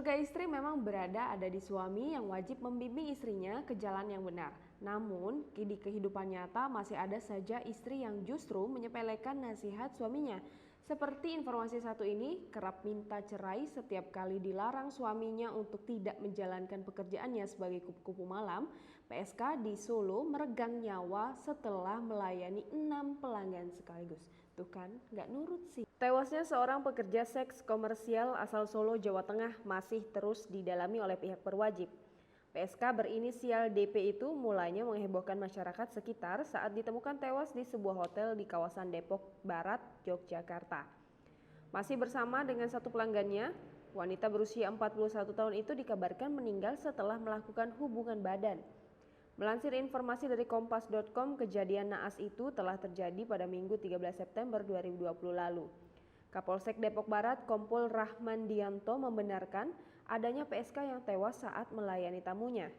Surga istri memang ada di suami yang wajib membimbing istrinya ke jalan yang benar. Namun, di kehidupan nyata masih ada saja istri yang justru menyepelekan nasihat suaminya. Seperti informasi satu ini, kerap minta cerai setiap kali dilarang suaminya untuk tidak menjalankan pekerjaannya sebagai kupu-kupu malam. PSK di Solo meregang nyawa setelah melayani 6 pelanggan sekaligus. Tuh kan, nggak nurut sih. Tewasnya seorang pekerja seks komersial asal Solo, Jawa Tengah masih terus didalami oleh pihak berwajib. PSK berinisial DP itu mulanya menghebohkan masyarakat sekitar saat ditemukan tewas di sebuah hotel di kawasan Depok Barat, Yogyakarta. Masih bersama dengan satu pelanggannya, wanita berusia 41 tahun itu dikabarkan meninggal setelah melakukan hubungan badan. Melansir informasi dari kompas.com, kejadian naas itu telah terjadi pada Minggu 13 September 2020 lalu. Kapolsek Depok Barat Kompol Rahmandianto membenarkan adanya PSK yang tewas saat melayani tamunya.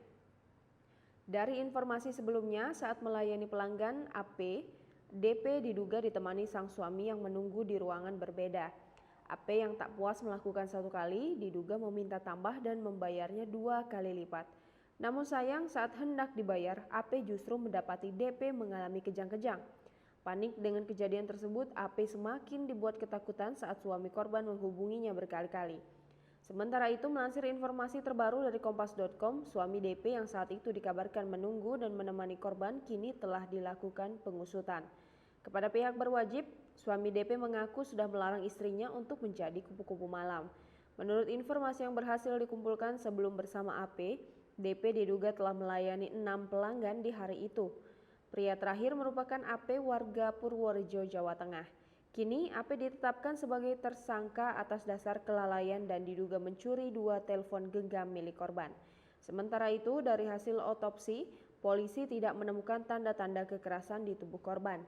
Dari informasi sebelumnya, saat melayani pelanggan AP, DP diduga ditemani sang suami yang menunggu di ruangan berbeda. AP yang tak puas melakukan satu kali diduga meminta tambah dan membayarnya 2 kali lipat. Namun sayang saat hendak dibayar, AP justru mendapati DP mengalami kejang-kejang. Panik dengan kejadian tersebut, AP semakin dibuat ketakutan saat suami korban menghubunginya berkali-kali. Sementara itu, melansir informasi terbaru dari kompas.com, suami DP yang saat itu dikabarkan menunggu dan menemani korban kini telah dilakukan pengusutan. Kepada pihak berwajib, suami DP mengaku sudah melarang istrinya untuk menjadi kupu-kupu malam. Menurut informasi yang berhasil dikumpulkan sebelum bersama AP, DP diduga telah melayani 6 pelanggan di hari itu. Pria terakhir merupakan AP warga Purworejo, Jawa Tengah. Kini AP ditetapkan sebagai tersangka atas dasar kelalaian dan diduga mencuri 2 telepon genggam milik korban. Sementara itu, dari hasil otopsi, polisi tidak menemukan tanda-tanda kekerasan di tubuh korban.